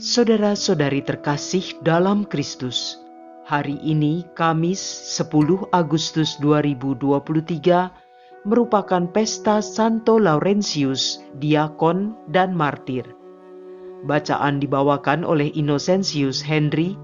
Saudara-saudari terkasih dalam Kristus, hari ini Kamis 10 Agustus 2023 merupakan pesta Santo Laurentius, diakon dan martir. Bacaan dibawakan oleh Innocentius Henry,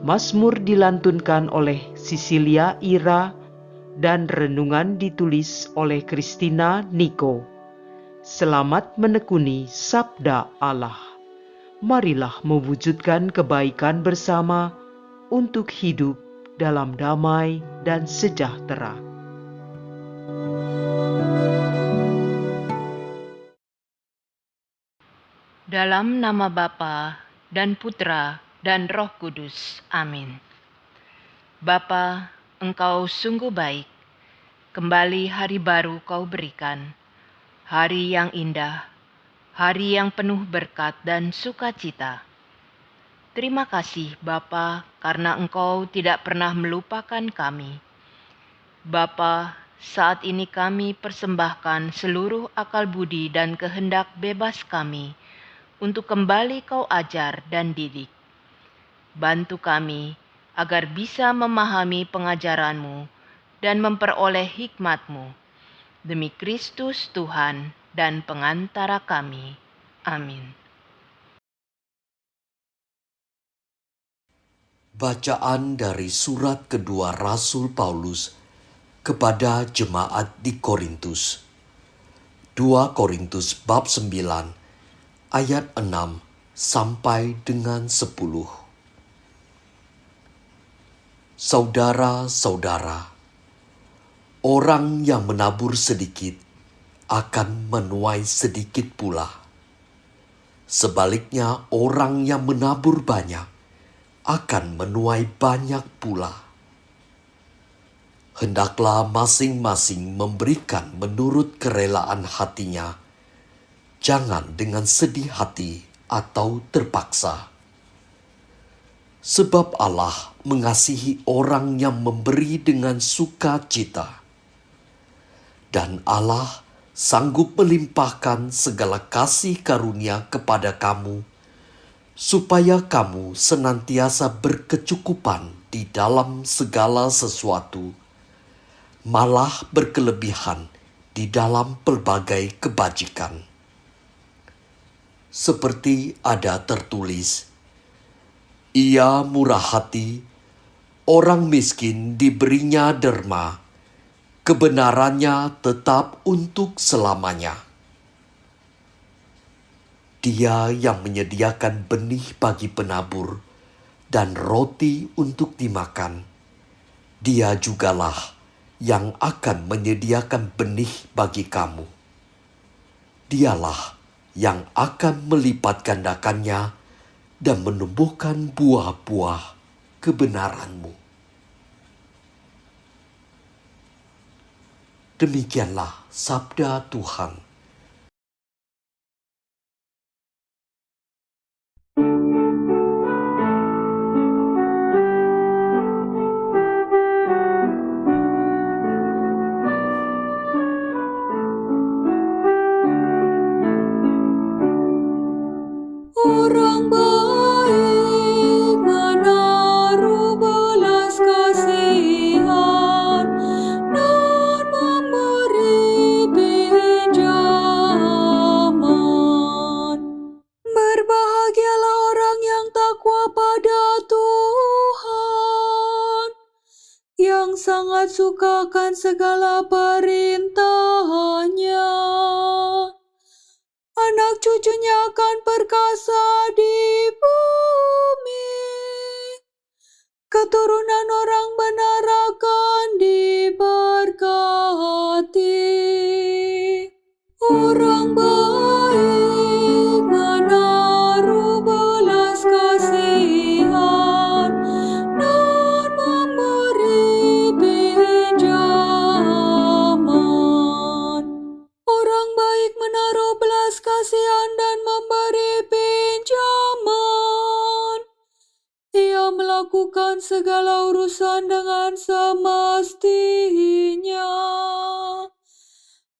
Mazmur dilantunkan oleh Cecilia Ira, dan renungan ditulis oleh Christina Niko. Selamat menekuni Sabda Allah. Marilah mewujudkan kebaikan bersama untuk hidup dalam damai dan sejahtera. Dalam nama Bapa dan Putra dan Roh Kudus. Amin. Bapa, Engkau sungguh baik. Kembali hari baru Kau berikan. Hari yang indah, hari yang penuh berkat dan sukacita. Terima kasih Bapa, karena Engkau tidak pernah melupakan kami. Bapa, saat ini kami persembahkan seluruh akal budi dan kehendak bebas kami untuk kembali Kau ajar dan didik. Bantu kami agar bisa memahami pengajaran-Mu dan memperoleh hikmat-Mu. Demi Kristus Tuhan dan pengantara kami. Amin. Bacaan dari surat kedua Rasul Paulus kepada jemaat di Korintus. 2 Korintus bab 9 ayat 6 sampai dengan 10. Saudara-saudara, orang yang menabur sedikit akan menuai sedikit pula. Sebaliknya, orang yang menabur banyak akan menuai banyak pula. Hendaklah masing-masing memberikan menurut kerelaan hatinya, jangan dengan sedih hati atau terpaksa. Sebab Allah mengasihi orang yang memberi dengan sukacita. Dan Allah sanggup melimpahkan segala kasih karunia kepada kamu, supaya kamu senantiasa berkecukupan di dalam segala sesuatu, malah berkelebihan di dalam pelbagai kebajikan. Seperti ada tertulis, Ia murah hati, orang miskin diberinya derma, kebenarannya tetap untuk selamanya. Dia yang menyediakan benih bagi penabur dan roti untuk dimakan, Dia jugalah yang akan menyediakan benih bagi kamu. Dialah yang akan melipat gandakannya dan menumbuhkan buah-buah kebenaranmu. Demikianlah sabda Tuhan. Orang baik menaruh belas kasihan dan memberi pinjaman. Berbahagialah orang yang takwa pada Tuhan, yang sangat suka akan segala perintah-Nya. Anak cucunya akan perkasa di bumi. Keturunan orang benar akan diberkati. Orang baik menaruh belas kasihan dan memberi pinjaman. Orang baik menaruh belas kasihan dan memberi pinjaman. Ia melakukan segala urusan dengan semestinya.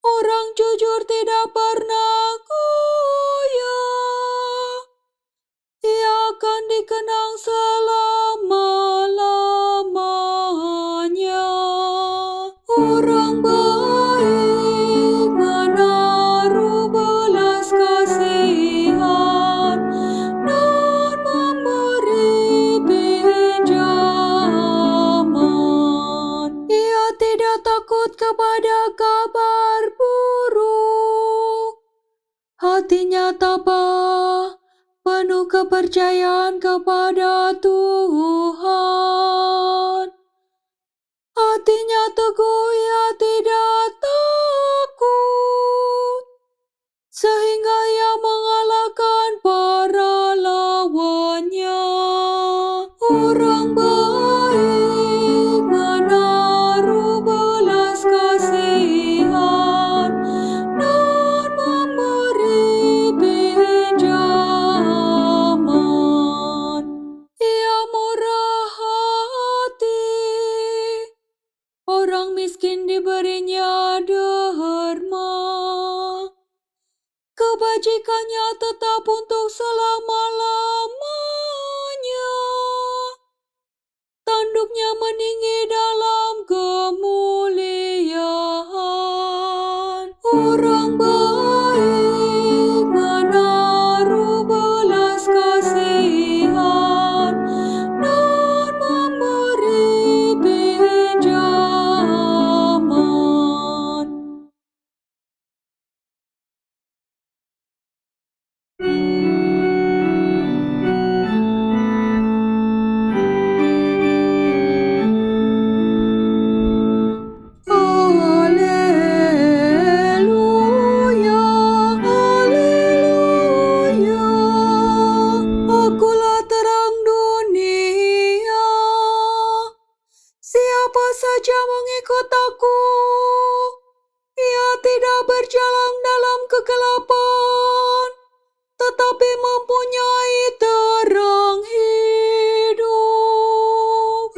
Orang jujur tidak pernah goyah. Ia hatinya tabah, penuh kepercayaan kepada Tuhan. Hatinya teguh, ia tidak takut, sehingga ia mengalahkan para lawannya. Orang baik menaruh belas kasihan dan memberi pinjaman. Ia murah hati, orang miskin diberinya derma. Kebajikannya tetap untuk selama-lamanya. Tanduknya meninggi dalam kemuliaan. Orang baik menaruh belas kasihan dan memberi pinjaman. Haleluya, haleluya. Akulah terang dunia. Siapa saja mengikut aku, ia tidak berjalan dalam kegelapan, tetapi mempunyai terang hidup.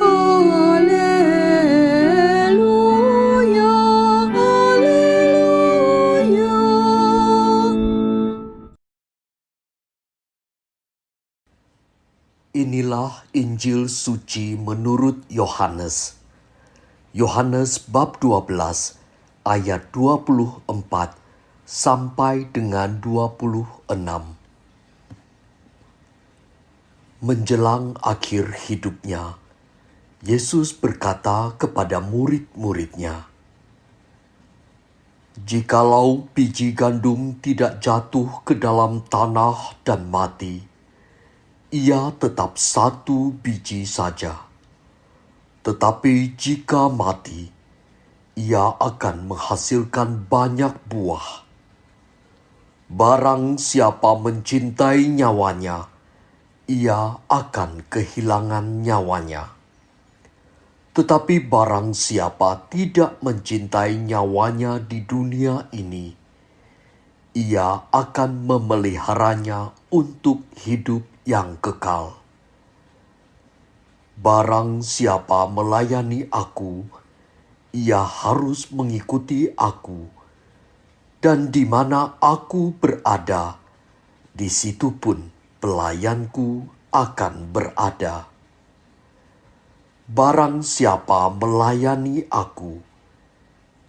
Haleluya, haleluya. Inilah Injil suci menurut Yohanes. Yohanes bab 12 ayat 24 sampai dengan 26. Menjelang akhir hidupnya, Yesus berkata kepada murid-muridnya, "Jikalau biji gandum tidak jatuh ke dalam tanah dan mati, ia tetap satu biji saja. Tetapi jika mati, ia akan menghasilkan banyak buah. Barang siapa mencintai nyawanya, ia akan kehilangan nyawanya. Tetapi barang siapa tidak mencintai nyawanya di dunia ini, ia akan memeliharanya untuk hidup yang kekal. Barang siapa melayani aku, ia harus mengikuti aku, dan di mana aku berada, di situ pun pelayanku akan berada. Barang siapa melayani aku,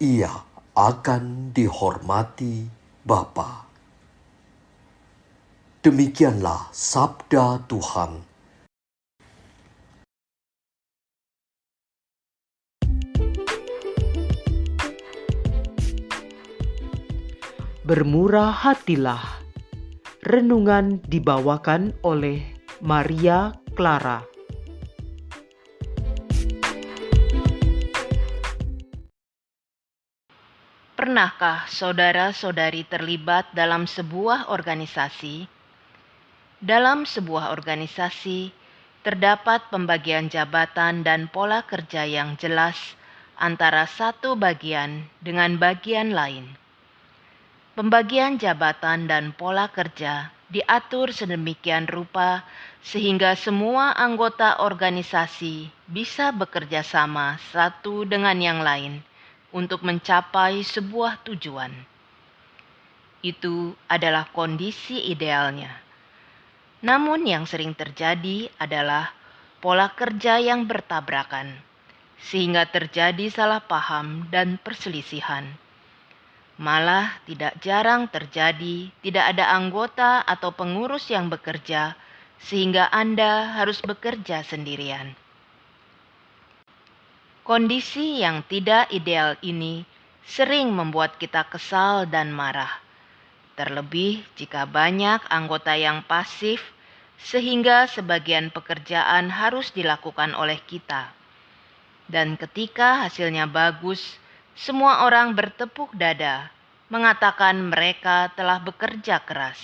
ia akan dihormati Bapa." Demikianlah sabda Tuhan. Bermurah hatilah. Renungan dibawakan oleh Maria Clara. Pernahkah saudara-saudari terlibat dalam sebuah organisasi? Dalam sebuah organisasi, terdapat pembagian jabatan dan pola kerja yang jelas antara satu bagian dengan bagian lain. Pembagian jabatan dan pola kerja diatur sedemikian rupa sehingga semua anggota organisasi bisa bekerja sama satu dengan yang lain untuk mencapai sebuah tujuan. Itu adalah kondisi idealnya. Namun yang sering terjadi adalah pola kerja yang bertabrakan, sehingga terjadi salah paham dan perselisihan. Malah tidak jarang terjadi tidak ada anggota atau pengurus yang bekerja, sehingga Anda harus bekerja sendirian. Kondisi yang tidak ideal ini sering membuat kita kesal dan marah. terlebih jika banyak anggota yang pasif sehingga sebagian pekerjaan harus dilakukan oleh kita. Dan ketika hasilnya bagus, semua orang bertepuk dada, mengatakan mereka telah bekerja keras.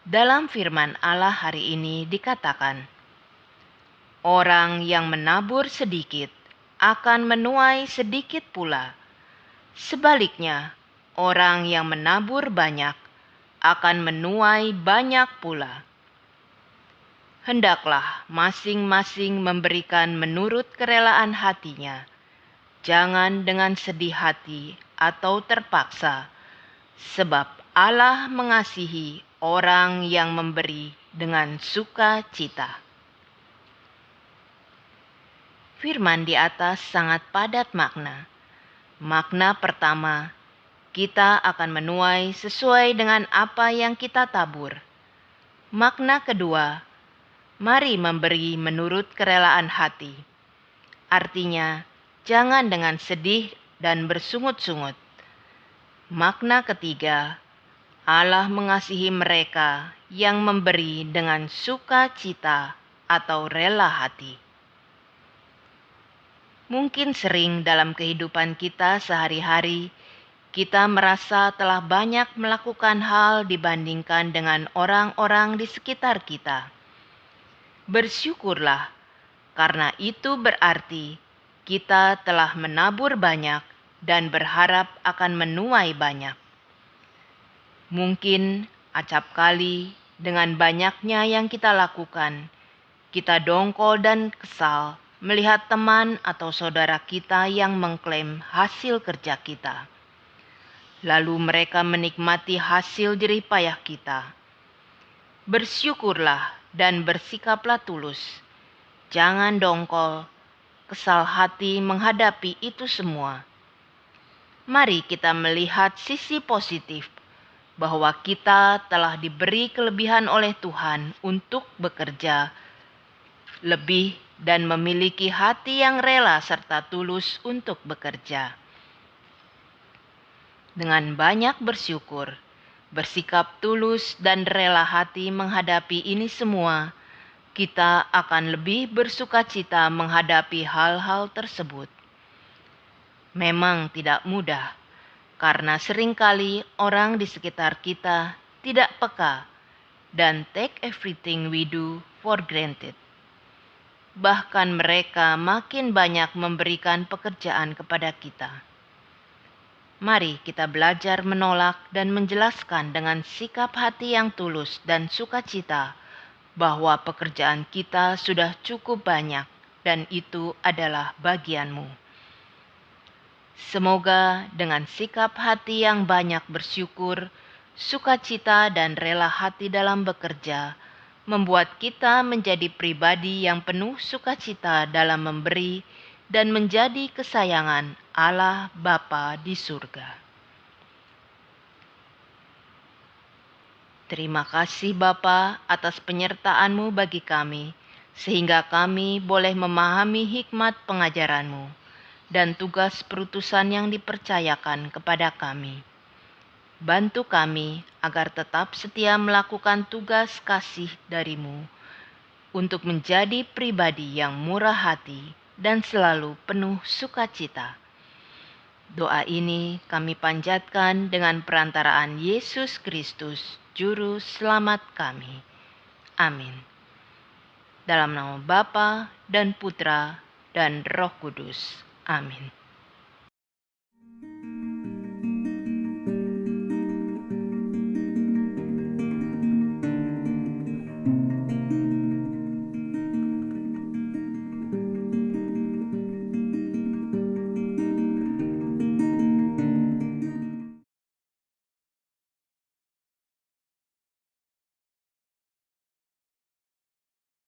Dalam firman Allah hari ini dikatakan, orang yang menabur sedikit akan menuai sedikit pula. Sebaliknya, orang yang menabur banyak akan menuai banyak pula. Hendaklah masing-masing memberikan menurut kerelaan hatinya, jangan dengan sedih hati atau terpaksa, sebab Allah mengasihi orang yang memberi dengan sukacita. Firman di atas sangat padat makna. Makna pertama, kita akan menuai sesuai dengan apa yang kita tabur. Makna kedua, mari memberi menurut kerelaan hati. Artinya, jangan dengan sedih dan bersungut-sungut. Makna ketiga, Allah mengasihi mereka yang memberi dengan sukacita atau rela hati. Mungkin sering dalam kehidupan kita sehari-hari, kita merasa telah banyak melakukan hal dibandingkan dengan orang-orang di sekitar kita. Bersyukurlah, karena itu berarti kita telah menabur banyak dan berharap akan menuai banyak. Mungkin acap kali dengan banyaknya yang kita lakukan, kita dongkol dan kesal melihat teman atau saudara kita yang mengklaim hasil kerja kita. Lalu mereka menikmati hasil jerih payah kita. Bersyukurlah dan bersikaplah tulus. Jangan dongkol, kesal hati menghadapi itu semua. Mari kita melihat sisi positif, bahwa kita telah diberi kelebihan oleh Tuhan untuk bekerja lebih dan memiliki hati yang rela serta tulus untuk bekerja. Dengan banyak bersyukur, bersikap tulus dan rela hati menghadapi ini semua, kita akan lebih bersukacita menghadapi hal-hal tersebut. Memang tidak mudah, karena seringkali orang di sekitar kita tidak peka dan take everything we do for granted. Bahkan mereka makin banyak memberikan pekerjaan kepada kita. Mari kita belajar menolak dan menjelaskan dengan sikap hati yang tulus dan sukacita bahwa pekerjaan kita sudah cukup banyak dan itu adalah bagianmu. Semoga dengan sikap hati yang banyak bersyukur, sukacita dan rela hati dalam bekerja, membuat kita menjadi pribadi yang penuh sukacita dalam memberi dan menjadi kesayangan Allah Bapa di surga. Terima kasih Bapa atas penyertaan-Mu bagi kami, sehingga kami boleh memahami hikmat pengajaran-Mu dan tugas perutusan yang dipercayakan kepada kami. Bantu kami agar tetap setia melakukan tugas kasih dari-Mu untuk menjadi pribadi yang murah hati dan selalu penuh sukacita. Doa ini kami panjatkan dengan perantaraan Yesus Kristus, Juru Selamat kami. Amin. Dalam nama Bapa dan Putra dan Roh Kudus. Amin.